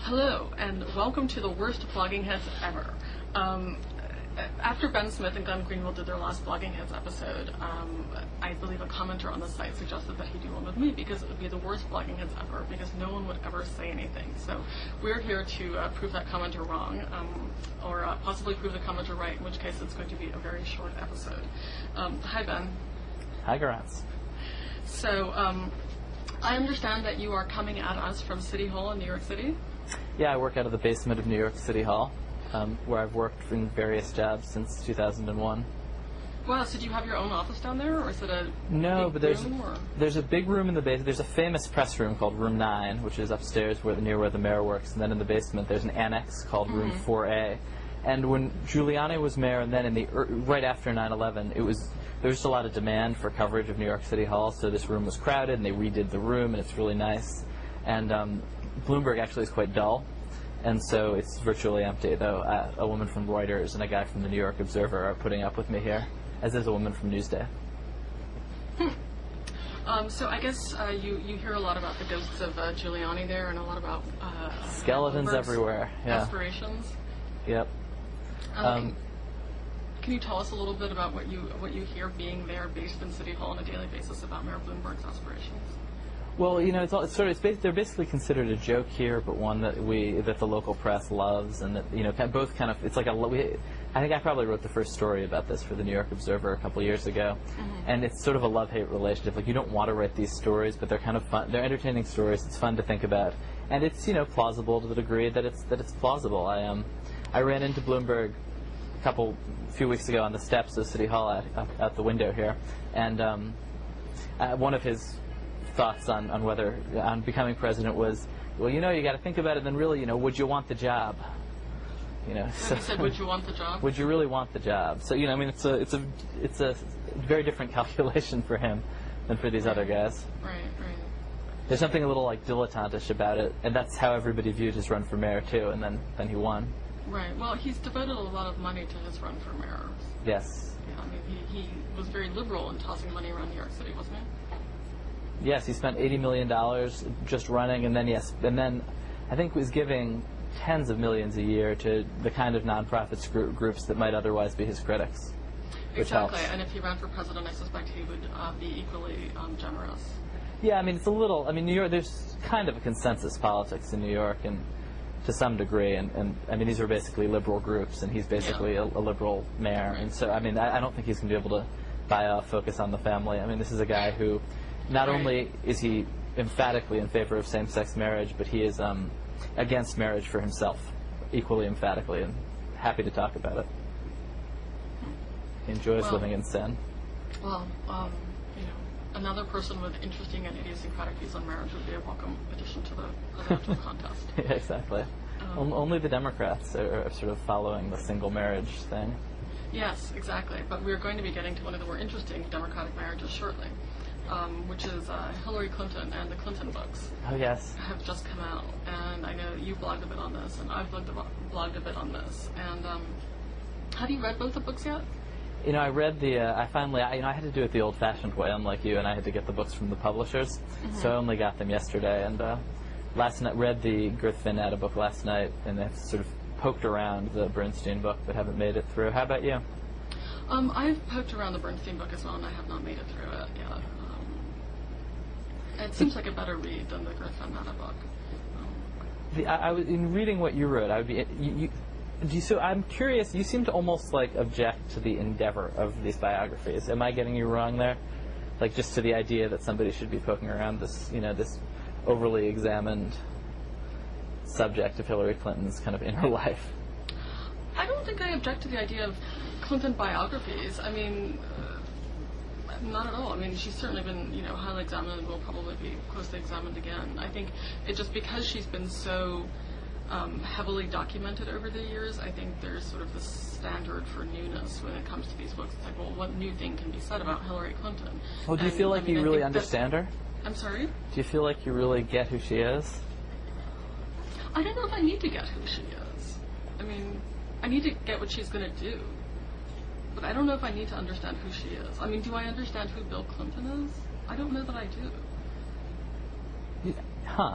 Hello, and welcome to the worst blogging heads ever. After Ben Smith and Glenn Greenwald did their last Blogging Heads episode, I believe a commenter on the site suggested that he do one with me because it would be the worst Blogging Heads ever, because no one would ever say anything. So we're here to prove that commenter wrong, or possibly prove the commenter right, in which case it's going to be a very short episode. Hi, Ben. Hi, Garance. So I understand that you are coming at us from City Hall in New York City? Yeah, I work out of the basement of New York City Hall, where I've worked in various jobs since 2001. Wow, so do you have your own office down there, or is it a No, big but room, there's a big room in the basement. There's a famous press room called Room 9, which is upstairs near where the mayor works, and then in the basement there's an annex called Room 4A. And when Giuliani was mayor, and then right after 9/11, there was just a lot of demand for coverage of New York City Hall, so this room was crowded, and they redid the room, and it's really nice. And Bloomberg actually is quite dull, and so it's virtually empty, though a woman from Reuters and a guy from the New York Observer are putting up with me here, as is a woman from Newsday. So I guess you hear a lot about the ghosts of Giuliani there, and a lot about skeletons everywhere. Yeah. Aspirations. Yep. Can you tell us a little bit about what you hear being there, based in City Hall on a daily basis, about Mayor Bloomberg's aspirations? Well, you know, they're basically considered a joke here, but one that the local press loves, and that it's like I think I probably wrote the first story about this for the New York Observer a couple years ago, and it's sort of a love-hate relationship. Like, you don't want to write these stories, but they're kind of fun. They're entertaining stories. It's fun to think about, and it's plausible to the degree that it's plausible. I ran into Bloomberg a few weeks ago on the steps of City Hall out the window here, and one of his thoughts on becoming president was, well, you got to think about it, then really, would you want the job? So he said, would you want the job? Would you really want the job? So it's a very different calculation for him than for these other guys. Right. There's something a little like dilettantish about it, and that's how everybody viewed his run for mayor too, and then he won. Right. Well, he's devoted a lot of money to his run for mayor. Yes. Yeah, I mean, he was very liberal in tossing money around New York City, wasn't he? Yes, he spent $80 million just running, and then I think was giving tens of millions a year to the kind of nonprofits groups that might otherwise be his critics. Exactly, and if he ran for president, I suspect he would be equally generous. Yeah, I mean, it's a little. I mean, New York. There's kind of a consensus politics in New York, and to some degree, and I mean, these are basically liberal groups, and he's basically a liberal mayor, and so I mean, I don't think he's going to be able to buy off Focus on the Family. I mean, this is a guy who. Not only is he emphatically in favor of same-sex marriage, but he is against marriage for himself, equally emphatically, and happy to talk about it. He enjoys living in sin. Well, another person with interesting and idiosyncratic views on marriage would be a welcome addition to the presidential contest. Yeah, exactly. Only the Democrats are sort of following the single marriage thing. Yes, exactly. But we're going to be getting to one of the more interesting Democratic marriages shortly. Which is Hillary Clinton and the Clinton books. Oh, yes. Have just come out, and I know you blogged a bit on this, and I've blogged a bit on this. And have you read both the books yet? I read I had to do it the old-fashioned way, unlike you, and I had to get the books from the publishers. So I only got them yesterday, and last night read the Girth Van book last night, and I've sort of poked around the Bernstein book, but haven't made it through. How about you? I've poked around the Bernstein book as well, and I have not made it through it yet. It seems like a better read than the Girth Van book. I was in reading what you wrote. I would be so I'm curious. You seem to almost like object to the endeavor of these biographies. Am I getting you wrong there? Like, just to the idea that somebody should be poking around this, this overly examined subject of Hillary Clinton's kind of inner life. I don't think I object to the idea of Clinton biographies. I mean. Not at all. I mean, she's certainly been, highly examined and will probably be closely examined again. I think it just because she's been so heavily documented over the years, I think there's sort of this standard for newness when it comes to these books. It's like, well, what new thing can be said about Hillary Clinton? Well, do you feel like you really understand her? I'm sorry? Do you feel like you really get who she is? I don't know if I need to get who she is. I mean, I need to get what she's going to do. But I don't know if I need to understand who she is. I mean, do I understand who Bill Clinton is? I don't know that I do.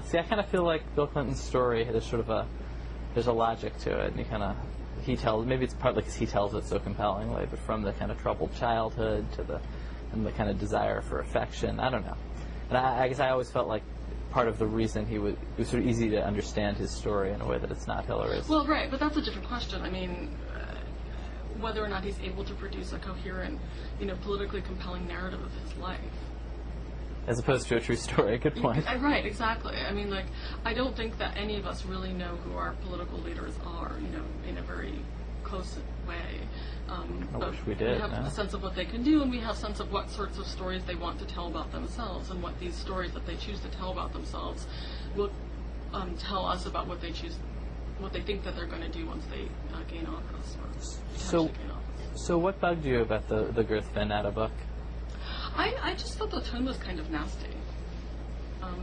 See, I kind of feel like Bill Clinton's story has sort of there's a logic to it, and he tells, maybe it's partly because he tells it so compellingly, but from the kind of troubled childhood to the kind of desire for affection, I don't know. And I guess I always felt like part of the reason it was sort of easy to understand his story in a way that it's not Hillary's. Well, right, but that's a different question. I mean, whether or not he's able to produce a coherent, politically compelling narrative of his life. As opposed to a true story. Good point. Right, exactly. I mean, I don't think that any of us really know who our political leaders are, in a very close way. I wish we did. We have a sense of what they can do, and we have a sense of what sorts of stories they want to tell about themselves, and what these stories that they choose to tell about themselves will tell us about what they think that they're going to do once they gain office. So what bugged you about the Girth Van Natta book? I just thought the tone was kind of nasty.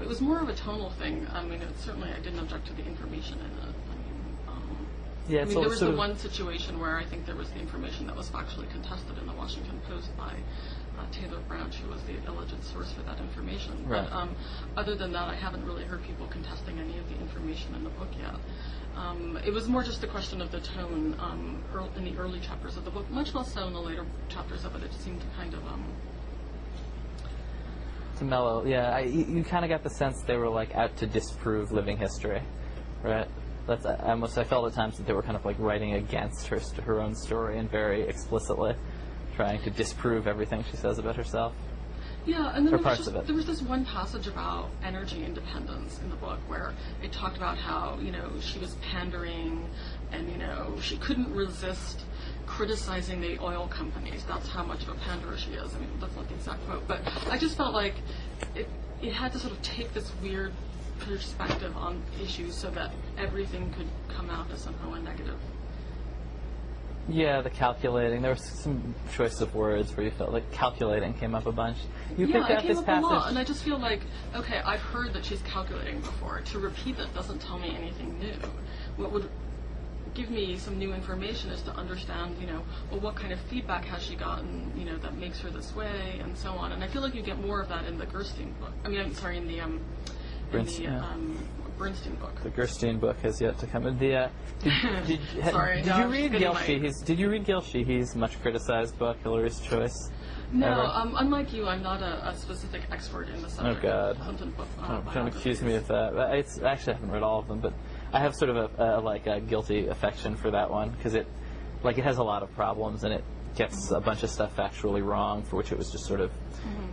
It was more of a tonal thing. I mean, certainly I didn't object to the information in it. There was the one situation where I think there was the information that was factually contested in the Washington Post by Taylor Branch, who was the alleged source for that information. Right. But other than that, I haven't really heard people contesting any of the information in the book yet. It was more just a question of the tone in the early chapters of the book, much less so in the later chapters of it. It seemed to kind of... to mellow, yeah. You kind of got the sense they were like out to disprove living history, right? I felt at times that they were kind of like writing against her own story and very explicitly trying to disprove everything she says about herself. Yeah, and then there was this one passage about energy independence in the book where it talked about how, she was pandering and, she couldn't resist criticizing the oil companies. That's how much of a panderer she is. I mean, that's not the exact quote, but I just felt like it had to sort of take this weird perspective on issues so that everything could come out as somehow a negative. Yeah, the calculating. There was some choice of words where you felt like calculating came up a bunch. You picked out this passage, a lot, and I just feel like, okay, I've heard that she's calculating before. To repeat that doesn't tell me anything new. What would give me some new information is to understand, what kind of feedback has she gotten, that makes her this way, and so on. And I feel like you get more of that in the Gerstein book. I mean, I'm sorry, in the Bernstein book. The Gerstein book has yet to come. Did you read Gail Sheehy's? Did you read Gail Sheehy's much criticized book, Hillary's Choice? No, unlike you, I'm not a specific expert in the subject. Oh God! Clinton book. Don't accuse me of that. I actually haven't read all of them, but I have sort of a guilty affection for that one because it has a lot of problems and it gets a bunch of stuff factually wrong, for which it was just sort of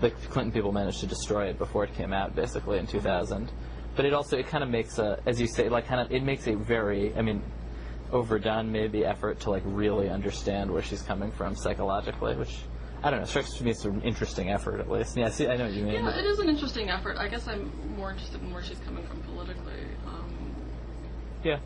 the Clinton people managed to destroy it before it came out, basically in 2000. But it kind of makes as you say, it makes a very, overdone maybe effort to really understand where she's coming from psychologically, which I don't know, strikes me as an interesting effort at least. Yeah, see, I know what you mean. Yeah, it is an interesting effort. I guess I'm more interested in where she's coming from politically. Yeah,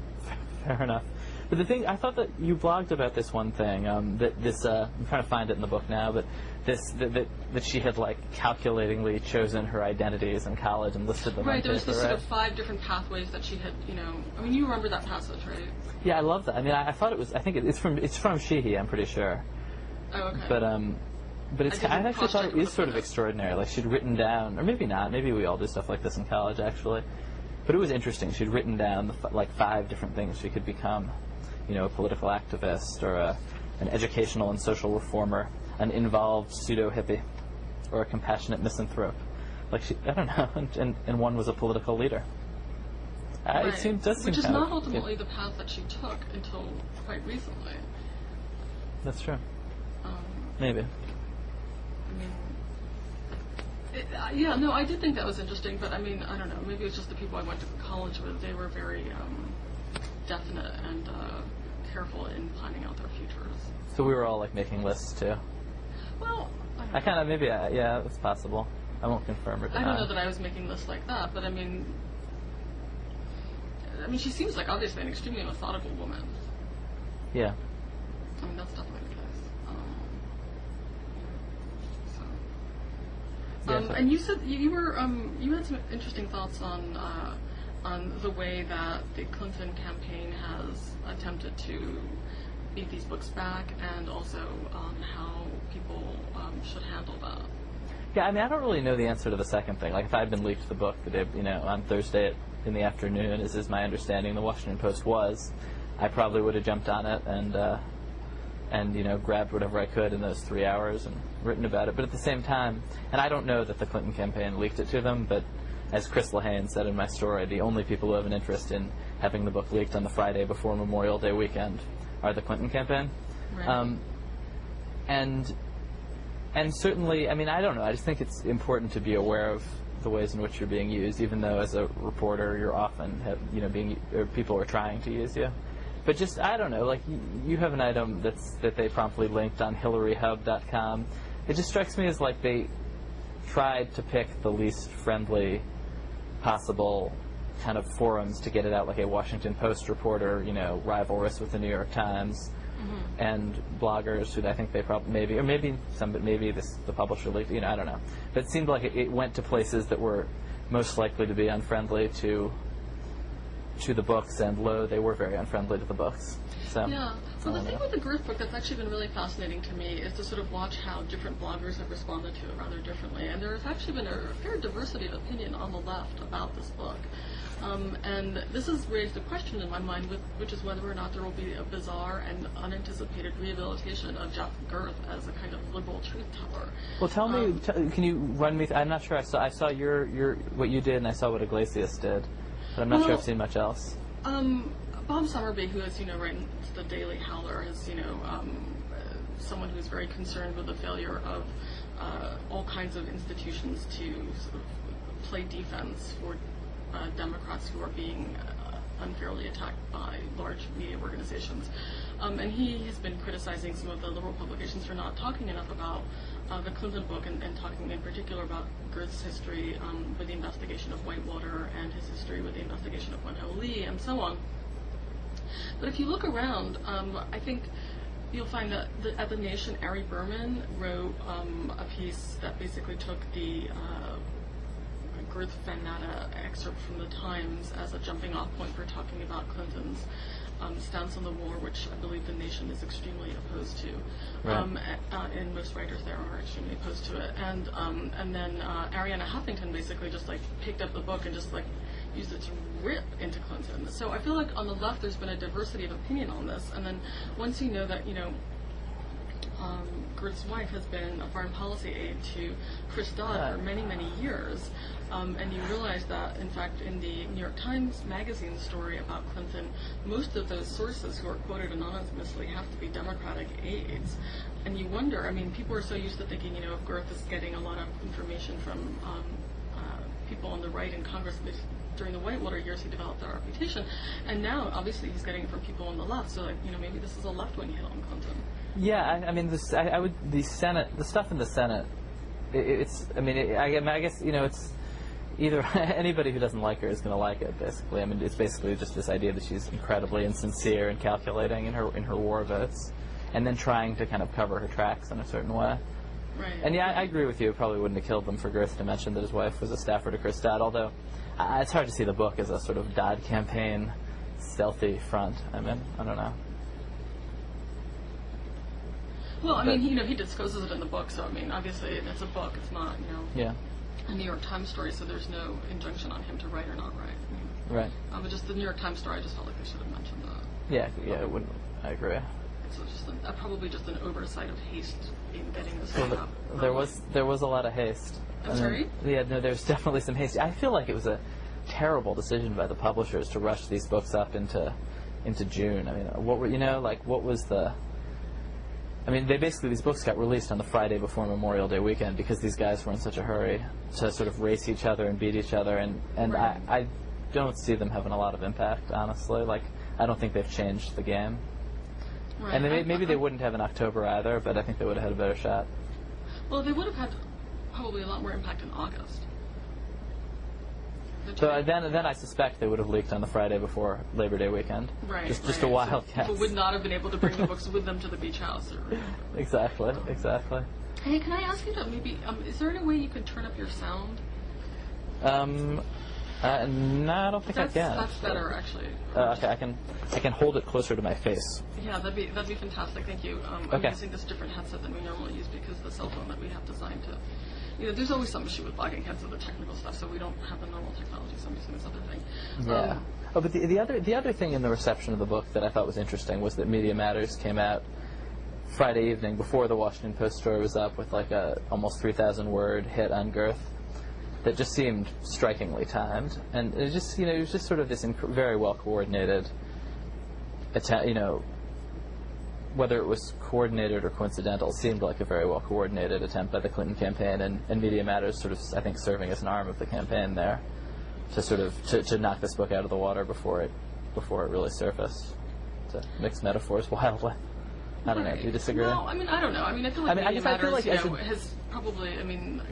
fair enough. But the thing, I thought that you blogged about this one thing, I'm trying to find it in the book now, but that she had calculatingly chosen her identities in college and listed them on paper, there was this sort of 5 different pathways that she had, you remember that passage, right? Yeah, I love that. I thought it was, I think it's from Sheehy, I'm pretty sure. Oh, okay. But I actually thought it is sort of extraordinary. She'd written down, or maybe not, maybe we all do stuff like this in college, actually. But it was interesting. She'd written down 5 different things she could become. A political activist, or an educational and social reformer, an involved pseudo-hippie, or a compassionate misanthrope. I don't know, and one was a political leader. Right. It does seem Which is not ultimately the path that she took until quite recently. That's true. Maybe. I did think that was interesting, but I don't know, maybe it was just the people I went to college with, they were very definite and careful in planning out their futures. So we were all making lists too? Well, I kind of, maybe, yeah, it's possible. I won't confirm or deny. I don't know that I was making lists like that, but she seems like obviously an extremely methodical woman. Yeah. That's definitely the case. And you said you had some interesting thoughts on the way that the Clinton campaign has attempted to beat these books back, and also how people should handle that. Yeah, I mean, I don't really know the answer to the second thing. Like, if I'd been leaked the book the day, on Thursday in the afternoon, as is my understanding, the Washington Post was, I probably would have jumped on it and grabbed whatever I could in those 3 hours and written about it. But at the same time, and I don't know that the Clinton campaign leaked it to them, but as Chris Lehane said in my story, the only people who have an interest in having the book leaked on the Friday before Memorial Day weekend are the Clinton campaign. Right. And certainly, I mean, I don't know. I just think it's important to be aware of the ways in which you're being used, even though as a reporter you're often people are trying to use you. But just, I don't know, like, you have an item that they promptly linked on HillaryHub.com. It just strikes me as like they tried to pick the least friendly possible kind of forums to get it out, like a Washington Post reporter, rivalrous with the New York Times, and bloggers who I think they probably the publisher leaked, I don't know. But it seemed like it went to places that were most likely to be unfriendly to the books, and they were very unfriendly to the books. So, yeah. Well, the thing with the Girth book that's actually been really fascinating to me is to sort of watch how different bloggers have responded to it rather differently. And there's actually been a fair diversity of opinion on the left about this book. And this has raised a question in my mind, which is whether or not there will be a bizarre and unanticipated rehabilitation of Jeff Girth as a kind of liberal truth teller. Well, tell me, can you run me? I'm not sure. I saw your what you did, and I saw what Iglesias did, but I'm not sure I've seen much else. Bob Summerby, who is writing the Daily Howler, is someone who is very concerned with the failure of all kinds of institutions to sort of play defense for Democrats who are being unfairly attacked by large media organizations. And he has been criticizing some of the liberal publications for not talking enough about the Clinton book and talking in particular about Girth's history with the investigation of Whitewater and his history with the investigation of Wendell Lee and so on. But if you look around, I think you'll find that at The Nation, Ari Berman wrote a piece that basically took the Girth Fanata excerpt from the Times as a jumping off point for talking about Clinton's stance on the war, which I believe The Nation is extremely opposed to. Right. And most writers there are extremely opposed to it. And then Arianna Huffington basically just picked up the book and just used it to rip into Clinton. So I feel like on the left there's been a diversity of opinion on this, and then once you know that Girth's wife has been a foreign policy aide to Chris Dodd for many, many years, and you realize that, in fact, in the New York Times Magazine story about Clinton, most of those sources who are quoted anonymously have to be Democratic aides. And you wonder, people are so used to thinking, if Girth is getting a lot of information from people on the right in Congress. During the Whitewater years, he developed that reputation, and now obviously he's getting it from people on the left. So, maybe this is a left-wing hit on Clinton. Yeah, the Senate, the stuff in the Senate, I guess it's either anybody who doesn't like her is going to like it. Basically, it's basically just this idea that she's incredibly insincere and calculating in her war votes, and then trying to kind of cover her tracks in a certain way. Right. And yeah, I agree with you. It probably wouldn't have killed them for Girth to mention that his wife was a staffer to Chris Dodd, although it's hard to see the book as a sort of Dodd campaign stealthy front. I don't know. Well, he discloses it in the book, so obviously it's a book. It's not, a New York Times story, so there's no injunction on him to write or not write. Right. But just the New York Times story, I just felt like they should have mentioned that. Yeah, it wouldn't. I agree. So just probably just an oversight of haste in getting this up. There was a lot of haste. I'm sorry? There's definitely some haste. I feel like it was a terrible decision by the publishers to rush these books up into June. What was the? These books got released on the Friday before Memorial Day weekend because these guys were in such a hurry to sort of race each other and beat each other, and right. I don't see them having a lot of impact, honestly. I don't think they've changed the game. Right. And maybe they wouldn't have in October either, but I think they would have had a better shot. Well, they would have had probably a lot more impact in August. So then I suspect they would have leaked on the Friday before Labor Day weekend. Right. Just a wild guess. People would not have been able to bring the books with them to the beach house. Exactly. Hey, can I ask you to maybe, is there any way you could turn up your sound? No, I don't think I can. That's better, actually. Okay, I can hold it closer to my face. Yeah, that'd be fantastic. Thank you. I'm using this different headset than we normally use because the cell phone that we have designed to there's always some issue with blogging heads of the technical stuff, so we don't have the normal technology, so I'm using this other thing. Yeah. But the other thing in the reception of the book that I thought was interesting was that Media Matters came out Friday evening before the Washington Post story was up with like a almost 3,000 word hit on girth that just seemed strikingly timed, and it just it was just sort of this very well coordinated attempt. Whether it was coordinated or coincidental, seemed like a very well coordinated attempt by the Clinton campaign, and Media Matters sort of, I think, serving as an arm of the campaign there to sort of to knock this book out of the water before it really surfaced. To mix metaphors wildly. I don't know. Do you disagree? No, I don't know. I feel like Media Matters has probably.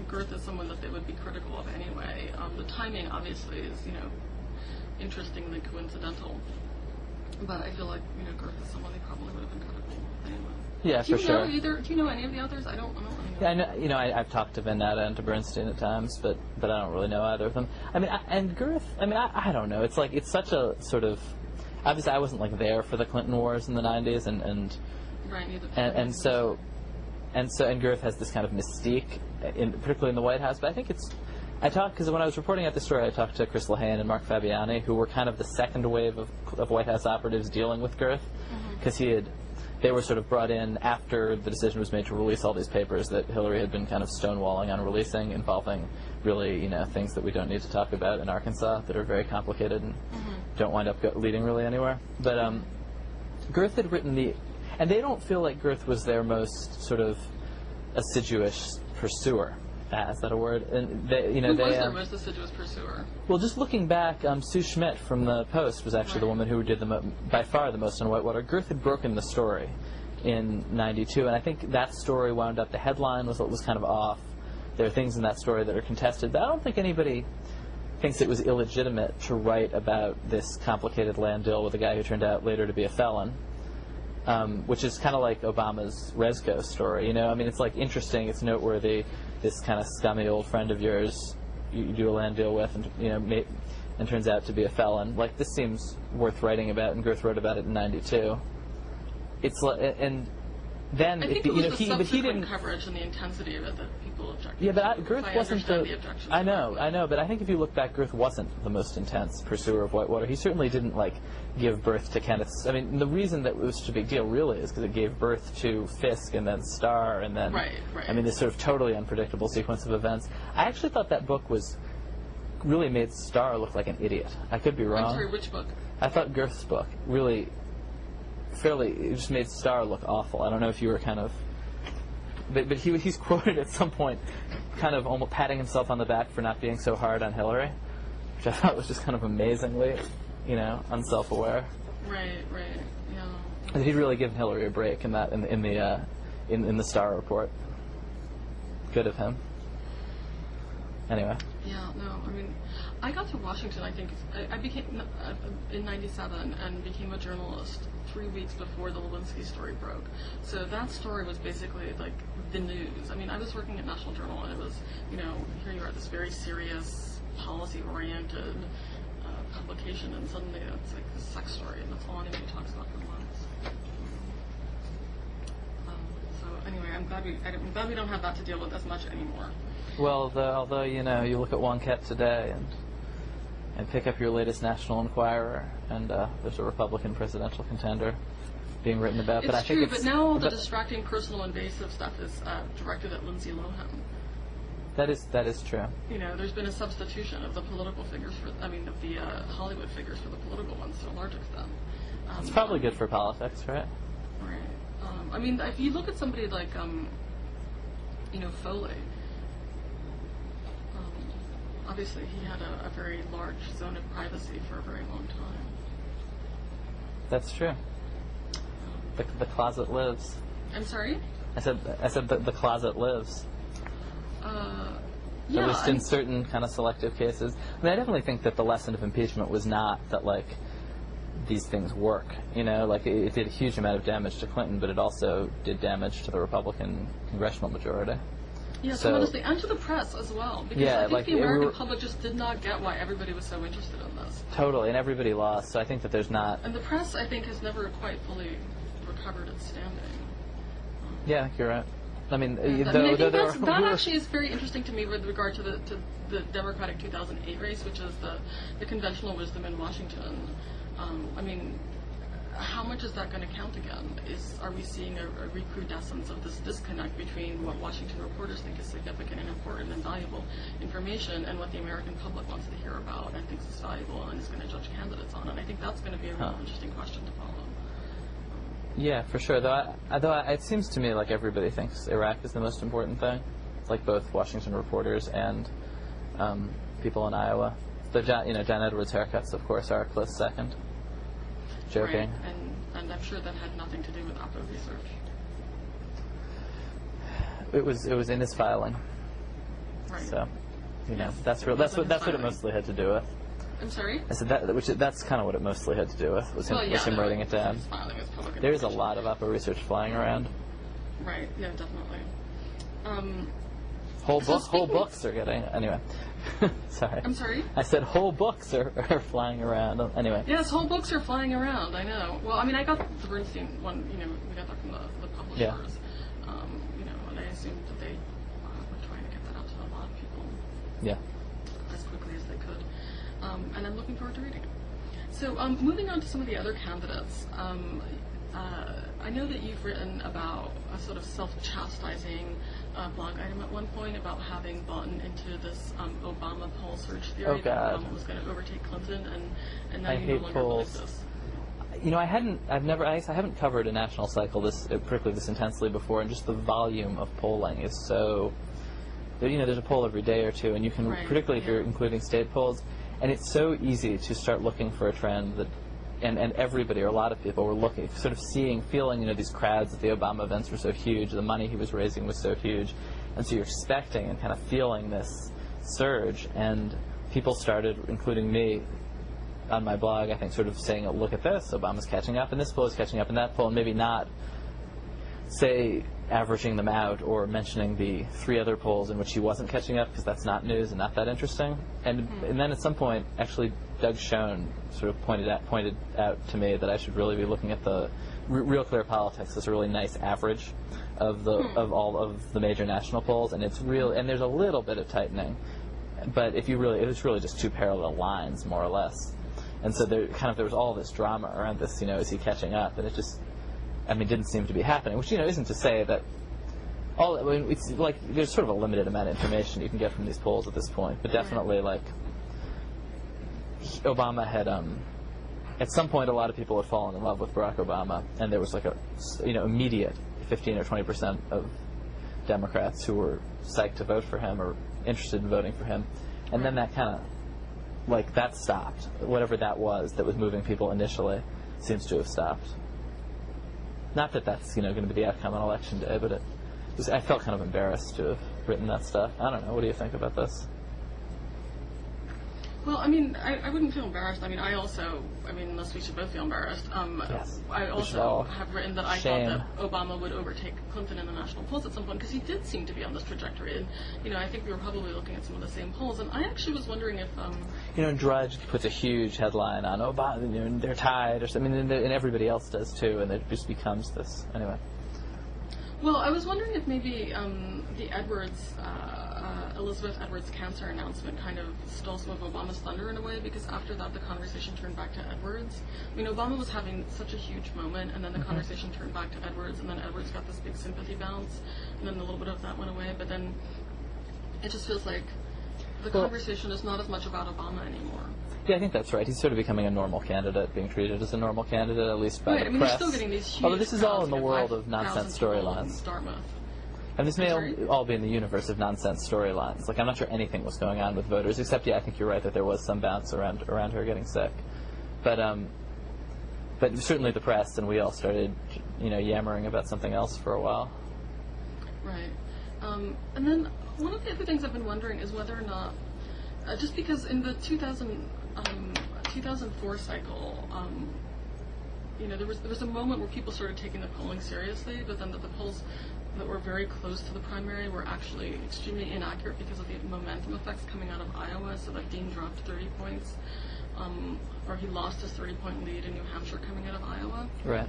Girth is someone that they would be critical of anyway. The timing, obviously, is interestingly coincidental. But I feel like Girth is someone they probably would have been critical of anyway. Yeah, for sure. Do you know any of the others? I don't know. Yeah, I've talked to Van Natta and to Bernstein at times, but I don't really know either of them. And Girth. I don't know. It's like it's such a sort of. Obviously, I wasn't like there for the Clinton wars in the '90s, and right, and so Girth has this kind of mystique, particularly in the White House. But I think because when I was reporting out the story, I talked to Chris Lehane and Mark Fabiani, who were kind of the second wave of White House operatives dealing with Girth, because they were sort of brought in after the decision was made to release all these papers that Hillary had been kind of stonewalling on releasing, involving really things that we don't need to talk about in Arkansas that are very complicated and don't wind up leading really anywhere. But Girth had written and they don't feel like Girth was their most sort of assiduous pursuer. Is that a word? And who was their most assiduous pursuer? Well, just looking back, Sue Schmidt from the Post was actually the woman who did by far the most on Whitewater. Girth had broken the story in '92, and I think that story wound up. The headline was kind of off. There are things in that story that are contested, but I don't think anybody thinks it was illegitimate to write about this complicated land deal with a guy who turned out later to be a felon. Which is kind of like Obama's Resco story, it's like interesting, it's noteworthy. This kind of scummy old friend of yours you do a land deal with, and and turns out to be a felon. Like, this seems worth writing about, and Girth wrote about it in '92. It's and then I think it was the subsequent coverage and the intensity of it that people objected. Yeah, but Girth wasn't the objections. I know, but I think if you look back, Girth wasn't the most intense pursuer of Whitewater. He certainly didn't give birth to Kenneth's. The reason that it was such a big deal really is because it gave birth to Fisk and then Starr and then right. This sort of totally unpredictable sequence of events. I actually thought that book really made Starr look like an idiot. I could be wrong. I'm sorry, which book? I thought Girth's book really it just made Starr look awful. I don't know if you were kind of... But he's quoted at some point kind of almost patting himself on the back for not being so hard on Hillary, which I thought was just kind of amazingly, unself-aware. Right, yeah. And he'd really given Hillary a break in the Starr report. Good of him. Anyway. Yeah, no, I got to Washington, I think, I became, in '97, and became a journalist 3 weeks before the Lewinsky story broke. So that story was basically like the news. I was working at National Journal, and it was, here you are, this very serious, policy-oriented publication, and suddenly it's like this sex story, and that's all anybody talks about for months. So anyway, I'm glad we don't have that to deal with as much anymore. Well, although you look at Wonkette today and pick up your latest National Enquirer, and there's a Republican presidential contender being written about. It's true, but now all the distracting, personal, invasive stuff is directed at Lindsay Lohan. That is true. There's been a substitution of the political figures of the Hollywood figures for the political ones to a large extent. It's probably good for politics, right? Right. If you look at somebody like, Foley. Obviously, he had a very large zone of privacy for a very long time. That's true. The closet lives. I'm sorry? I said the closet lives. Yeah. At least in certain kind of selective cases. I definitely think that the lesson of impeachment was not that, these things work. It did a huge amount of damage to Clinton, but it also did damage to the Republican congressional majority. Yeah, so honestly, and to the press as well. Because I think the American public just did not get why everybody was so interested in this. Totally, and everybody lost, so I think that there's not... And the press, I think, has never quite fully recovered its standing. Yeah, I think you're right. I mean, I think that actually is very interesting to me with regard to the Democratic 2008 race, which is the conventional wisdom in Washington. I mean, how much is that going to count again? Are we seeing a recrudescence of this disconnect between what Washington reporters think is significant and important and valuable information and what the American public wants to hear about and thinks is valuable and is going to judge candidates on? And I think that's going to be a really interesting question to follow. Yeah, for sure. Though it seems to me like everybody thinks Iraq is the most important thing, like both Washington reporters and people in Iowa. Though John Edwards' haircuts, of course, are a close second. Joking. Right. And I'm sure that had nothing to do with Oppo research. It was in his filing. Right. So, Yes. that's what it mostly had to do with. I'm sorry? I said that's kind of what it mostly had to do with, was him writing it down. There's a lot of Oppo research flying around. Right, yeah, definitely. Whole books are getting, anyway. Sorry. I'm sorry? I said whole books are flying around. Anyway. Yes, whole books are flying around, I know. Well, I mean, I got the Bernstein one, we got that from the publishers. Yeah. And I assumed that they were trying to get that out to a lot of people. Yeah. As quickly as they could. And I'm looking forward to reading it. So moving on to some of the other candidates, I know that you've written about a sort of self-chastising blog item at one point about having bought into this Obama poll search theory that Obama was going to overtake Clinton, and now you no longer believe this. I haven't covered a national cycle particularly this intensely before, and just the volume of polling is so. There's a poll every day or two, and you can, particularly if you're including state polls, and it's so easy to start looking for a trend that, and everybody or a lot of people were looking, sort of feeling, these crowds at the Obama events were so huge, the money he was raising was so huge, and so you're expecting and kind of feeling this surge, and people started, including me, on my blog, I think, sort of saying, oh, look at this, Obama's catching up, and this poll is catching up, and that poll, and maybe not, say, averaging them out or mentioning the 3 other polls in which he wasn't catching up, because that's not news and not that interesting. And then at some point, actually, Doug Schoen sort of pointed out to me that I should really be looking at the Real Clear Politics as a really nice average of all of the major national polls, and it's real. And there's a little bit of tightening, but it's really just 2 parallel lines, more or less. And so there was all this drama around this. Is he catching up? And it just. Didn't seem to be happening, which, isn't to say that it's like there's sort of a limited amount of information you can get from these polls at this point, but definitely, like, Obama had, at some point, a lot of people had fallen in love with Barack Obama, and there was like a, immediate 15 or 20% of Democrats who were psyched to vote for him or interested in voting for him, and then that kind of, that stopped. Whatever that was moving people initially seems to have stopped. Not that that's going to be the outcome on Election Day, but I felt kind of embarrassed to have written that stuff. I don't know. What do you think about this? Well, I wouldn't feel embarrassed. Unless we should both feel embarrassed. Yes. I also have written that I thought that Obama would overtake Clinton in the national polls at some point, because he did seem to be on this trajectory. And, I think we were probably looking at some of the same polls. And I actually was wondering if... Drudge puts a huge headline on Obama, they're tied, or something, and everybody else does too, and it just becomes this. Anyway. Well, I was wondering if maybe the Elizabeth Edwards cancer announcement kind of stole some of Obama's thunder in a way, because after that the conversation turned back to Edwards. Obama was having such a huge moment, and then the conversation turned back to Edwards, and then Edwards got this big sympathy bounce, and then a little bit of that went away, but then it just feels like the conversation is not as much about Obama anymore. Yeah, I think that's right. He's sort of becoming a normal candidate, being treated as a normal candidate, at least by the press. He's still getting these huge although this is all in the world of nonsense storylines. And this may all be in the universe of nonsense storylines. I'm not sure anything was going on with voters, except, I think you're right that there was some bounce around her getting sick. But certainly the press and we all started, yammering about something else for a while. Right. And then one of the other things I've been wondering is whether or not, just because in the 2004 cycle, there was a moment where people started taking the polling seriously, but then the polls that were very close to the primary were actually extremely inaccurate because of the momentum effects coming out of Iowa. So Dean dropped 30 points, or he lost his 30-point lead in New Hampshire coming out of Iowa. Right.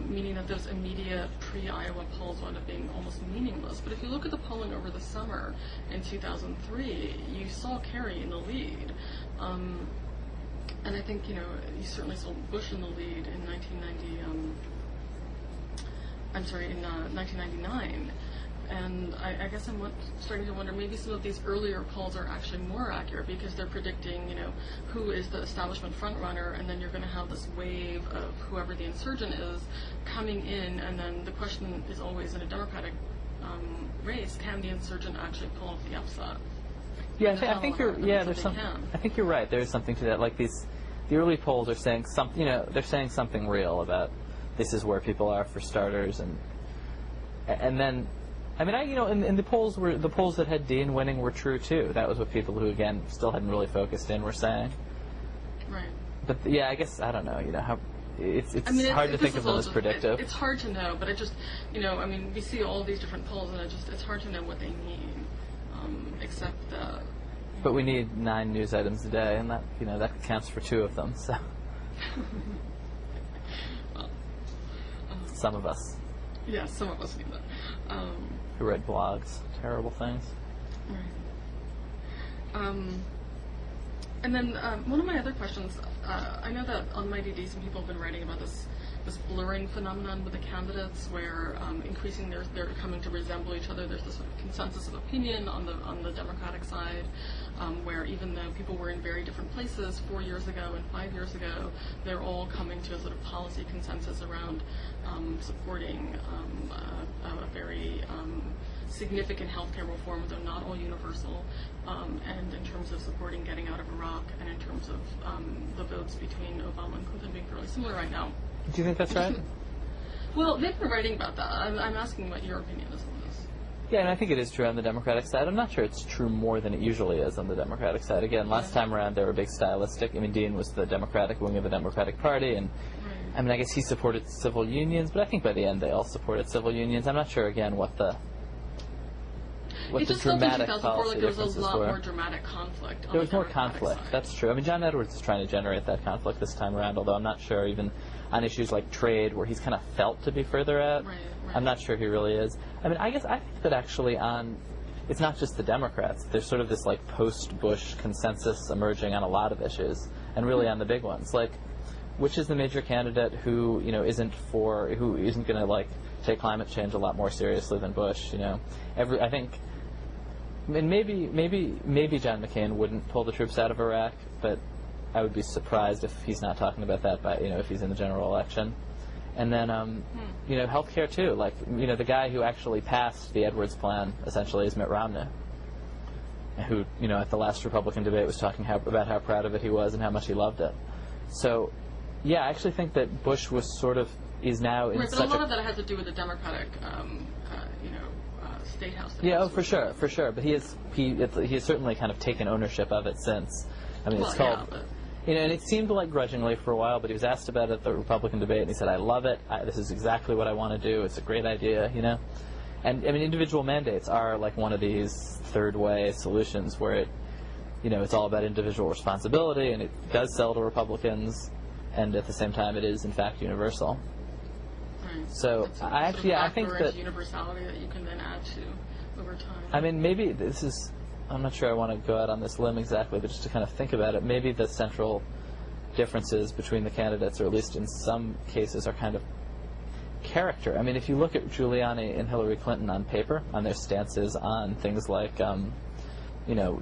meaning that those immediate pre-Iowa polls wound up being almost meaningless. But if you look at the polling over the summer in 2003, you saw Kerry in the lead. And I think, you certainly saw Bush in the lead in 1999. And I guess I'm starting to wonder, maybe some of these earlier polls are actually more accurate because they're predicting, who is the establishment frontrunner, and then you're going to have this wave of whoever the insurgent is coming in, and then the question is always in a Democratic race, can the insurgent actually pull off the upset? Yeah, I think you're. Yeah, there's some. I think you're right. There's something to that. Like the early polls are saying something. They're saying something real about this is where people are for starters, and then, I mean, in the polls that had Dean winning were true too. That was what people who again still hadn't really focused in were saying. Right. But yeah, I guess I don't know. How it's hard to think of them as predictive. It's hard to know, but it just we see all these different polls, and it's hard to know what they mean. Except but we need 9 news items a day, and that that counts for 2 of them. So well, some of us. Yeah, some of us need that. Who read blogs, terrible things. Right. And then one of my other questions, I know that on MyDD some people have been writing about this blurring phenomenon with the candidates, where increasingly they're coming to resemble each other. There's this sort of consensus of opinion on the Democratic side, where even though people were in very different places 4 years ago and 5 years ago, they're all coming to a sort of policy consensus around supporting a very significant healthcare reform, though not all universal, and in terms of supporting getting out of Iraq, and in terms of the votes between Obama and Clinton being fairly similar right now. Do you think that's right? Well, they've been writing about that. I'm asking what your opinion is on this. Yeah, and I think it is true on the Democratic side. I'm not sure it's true more than it usually is on the Democratic side. Again, last time around there were big stylistic. I mean, Dean was the Democratic wing of the Democratic Party, and I mean, I guess he supported civil unions, but I think by the end they all supported civil unions. I'm not sure, again, what the dramatic policy there was a lot were. more dramatic conflict. There was more conflict. Side. That's true. I mean, John Edwards is trying to generate that conflict this time around, although I'm not sure even on issues like trade, where he's kind of felt to be further out. Right. I'm not sure he really is. I mean, I think that actually it's not just the Democrats. There's sort of this like post-Bush consensus emerging on a lot of issues, and really on the big ones, like which is the major candidate who isn't going to like take climate change a lot more seriously than Bush. I think. And maybe John McCain wouldn't pull the troops out of Iraq, but I would be surprised if he's not talking about that if he's in the general election. And then healthcare too. Like the guy who actually passed the Edwards plan essentially is Mitt Romney, who at the last Republican debate was talking about how proud of it he was and how much he loved it. So yeah, I actually think that Bush is now in right, but such a lot of that has to do with the Democratic State House. Yeah, for sure. But he has certainly kind of taken ownership of it since. I mean, it's called, and it seemed like grudgingly for a while, but he was asked about it at the Republican debate, and he said, "I love it. This is exactly what I want to do. It's a great idea," And I mean, individual mandates are like one of these third way solutions where it's all about individual responsibility, and it does sell to Republicans, and at the same time, it is in fact universal. So I think that universality that you can then add to over time. I mean, maybe this is. I'm not sure I want to go out on this limb exactly, but just to kind of think about it, maybe the central differences between the candidates, or at least in some cases, are kind of character. I mean, if you look at Giuliani and Hillary Clinton on paper, on their stances on things like,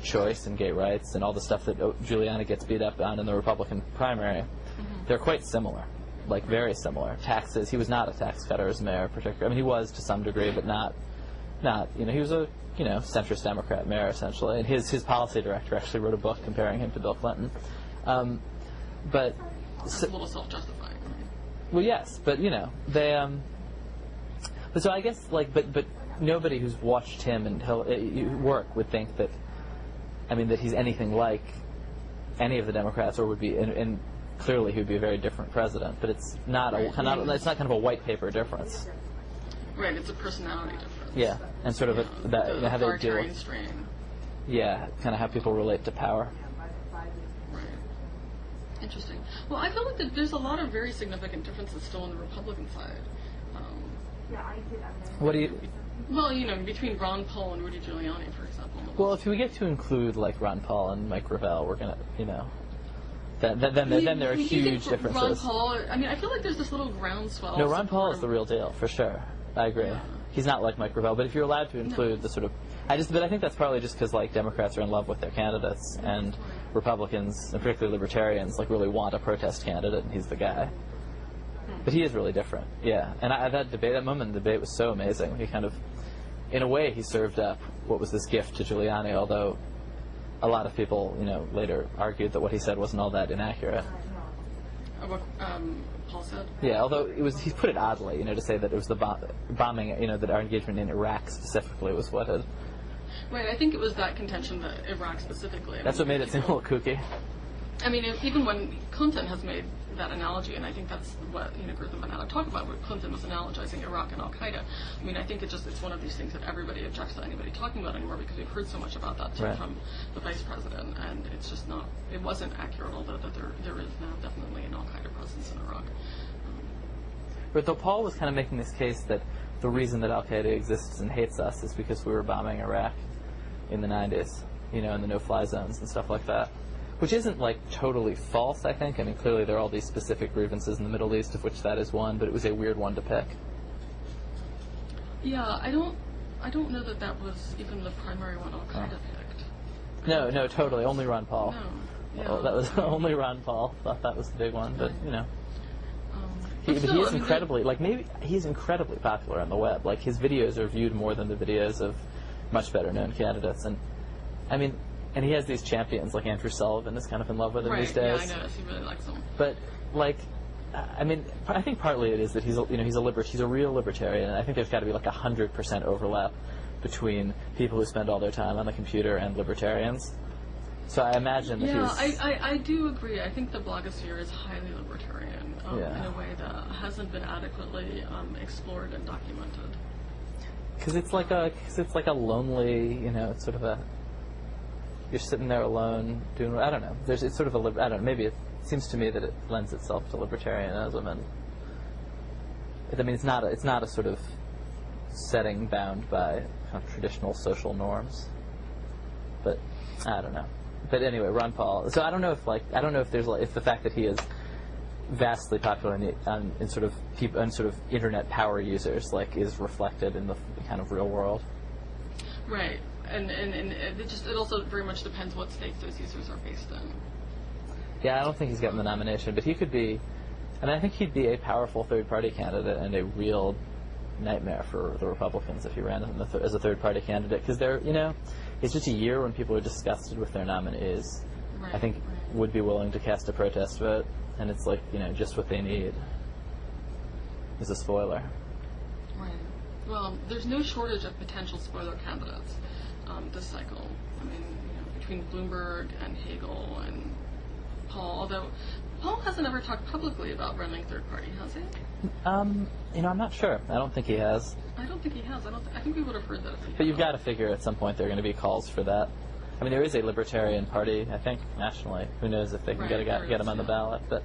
choice and gay rights and all the stuff that Giuliani gets beat up on in the Republican primary, they're quite similar. Like very similar. Taxes. He was not a tax cutter as mayor, particularly. I mean, he was to some degree, but not. He was a centrist Democrat mayor essentially. And his policy director actually wrote a book comparing him to Bill Clinton. But it's a little self-justifying. Right? Well, yes, but they. But so I guess but nobody who's watched him and work would think that. I mean, that he's anything like any of the Democrats, or would be in clearly he would be a very different president, but it's not it's not kind of a white paper difference. Right, it's a personality difference. Yeah, and sort of how they deal with strain. Yeah, kind of how people relate to power. Right. Interesting. Well, I feel like that there's a lot of very significant differences still on the Republican side. What do you? Well, between Ron Paul and Rudy Giuliani, for example. Well, if we get to include like Ron Paul and Mike Gravel, we're gonna, then there are huge differences. Ron Paul, I feel like there's this little groundswell. No, Ron Paul is the real deal for sure. I agree. Yeah. He's not like Mike Gravel, but if you're allowed to include the sort of, but I think that's probably just because like Democrats are in love with their candidates, and Republicans, and particularly Libertarians, like really want a protest candidate, and he's the guy. But he is really different, yeah. And that moment in the debate was so amazing. He kind of, in a way, he served up what was this gift to Giuliani, although a lot of people, later argued that what he said wasn't all that inaccurate. What Paul said? Yeah, although he put it oddly, to say that it was the bombing, that our engagement in Iraq specifically was what had... Right, I think it was that contention that Iraq specifically... That's what made it seem a little kooky. Even when Clinton has made that analogy, and I think that's what Gerthan Van Hatten talked about, where Clinton was analogizing Iraq and Al-Qaeda. I think it's one of these things that everybody objects to anybody talking about anymore, because we've heard so much about that too from the vice president, and it's just not, it wasn't accurate, although that there is now definitely an Al-Qaeda presence in Iraq. But though Paul was kind of making this case that the reason that Al-Qaeda exists and hates us is because we were bombing Iraq in the 90s, in the no-fly zones and stuff like that. Which isn't, totally false, I think. Clearly there are all these specific grievances in the Middle East, of which that is one, but it was a weird one to pick. Yeah, I don't know that was even the primary one Al-Qaeda picked. No, totally. Only Ron Paul. No. Yeah. Well, that was only Ron Paul thought that was the big one, but, He is incredibly, maybe he's incredibly popular on the web. His videos are viewed more than the videos of much better known candidates. And, and he has these champions, like Andrew Sullivan is kind of in love with him these days. Yeah, I noticed. He really likes him. But, I think partly it is that he's a real libertarian, and I think there's got to be 100% overlap between people who spend all their time on the computer and libertarians. So I imagine that he's... I do agree. I think the blogosphere is highly libertarian in a way that hasn't been adequately explored and documented. Because it's like a lonely, it's sort of a... You're sitting there alone doing... I don't know. It's sort of a... I don't know. Maybe it seems to me that it lends itself to libertarianism, and... it's not a sort of setting bound by kind of traditional social norms. But I don't know. But anyway, Ron Paul. So I don't know if the fact that he is vastly popular in sort of people and sort of internet power users is reflected in the kind of real world. Right, and it also very much depends what states those users are based in. Yeah, I don't think he's getting the nomination, but he could be. I think he'd be a powerful third-party candidate and a real nightmare for the Republicans if he ran as a third-party candidate, because it's just a year when people are disgusted with their nominees. Right, I think would be willing to cast a protest vote, and it's just what they need is a spoiler. Right. Well, there's no shortage of potential spoiler candidates this cycle. Between Bloomberg and Hagel and Paul, although Paul hasn't ever talked publicly about running third party, has he? I'm not sure. I don't think he has. I don't think he has. I think we would have heard that. But you've got to figure at some point there are going to be calls for that. There is a Libertarian Party, I think, nationally. Who knows if they can get him on the ballot? But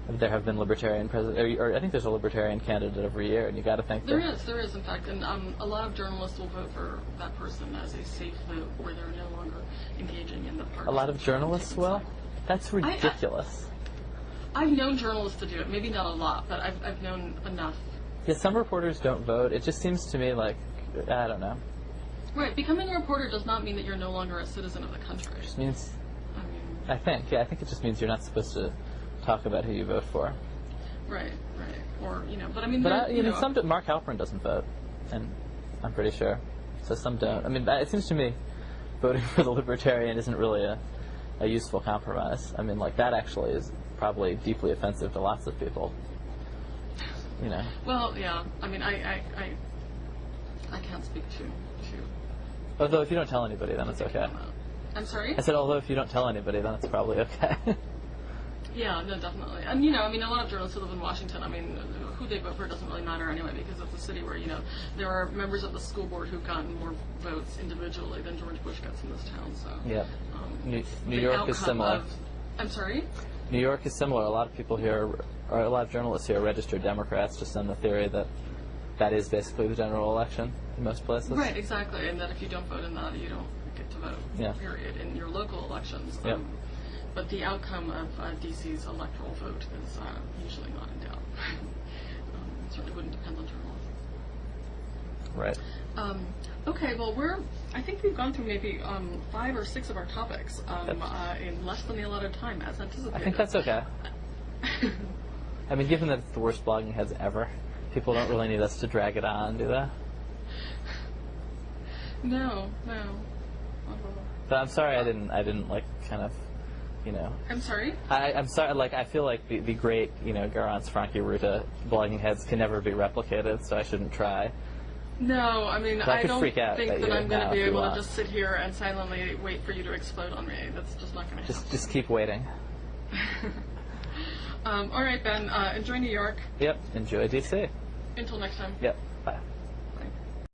there have been Libertarian presidents, or I think there's a Libertarian candidate every year, and you got to think there is, in fact, and a lot of journalists will vote for that person as a safe vote, where they're no longer engaging in the party. A lot of journalists will. That's ridiculous. I've known journalists to do it. Maybe not a lot, but I've known enough. Yeah, some reporters don't vote. It just seems to me I don't know. Right, becoming a reporter does not mean that you're no longer a citizen of the country. It just means, I think it just means you're not supposed to talk about who you vote for. Right, or but Mark Halperin doesn't vote, and I'm pretty sure, so some don't. It seems to me, voting for the Libertarian isn't really a useful compromise. That actually is probably deeply offensive to lots of people. Well, yeah. I can't speak to. Although if you don't tell anybody, then it's okay. I'm sorry? I said, although if you don't tell anybody, then it's probably okay. Yeah, no, definitely. And, a lot of journalists who live in Washington, who they vote for doesn't really matter anyway, because it's a city where, there are members of the school board who've gotten more votes individually than George Bush gets in this town, so. Yeah. New York is similar. I'm sorry? New York is similar. A lot of people here, or a lot of journalists here, are registered Democrats, just on the theory that that is basically the general election in most places. Right, exactly, and that if you don't vote in that, you don't get to vote, Yeah. period, in your local elections. Yep. But the outcome of DC's electoral vote is usually not in doubt. It certainly wouldn't depend on journalists. Right. Okay, well, I think we've gone through maybe 5 or 6 of our topics in less than the allotted time, as anticipated. I think that's okay. I mean, given that it's the worst blogging heads ever, people don't really need us to drag it on, do they? No. But I'm sorry I didn't like kind of, I'm sorry? I'm sorry, like, I feel like the great, Garance Franke-Ruta blogging heads can never be replicated, so I shouldn't try. No, I mean, But I I could don't freak out think at that you I'm going now to be if you able to want. just sit here and silently wait for you to explode on me. That's just not going to happen. Just keep waiting. All right, Ben, enjoy New York. Yep, enjoy DC. Until next time. Yep, bye.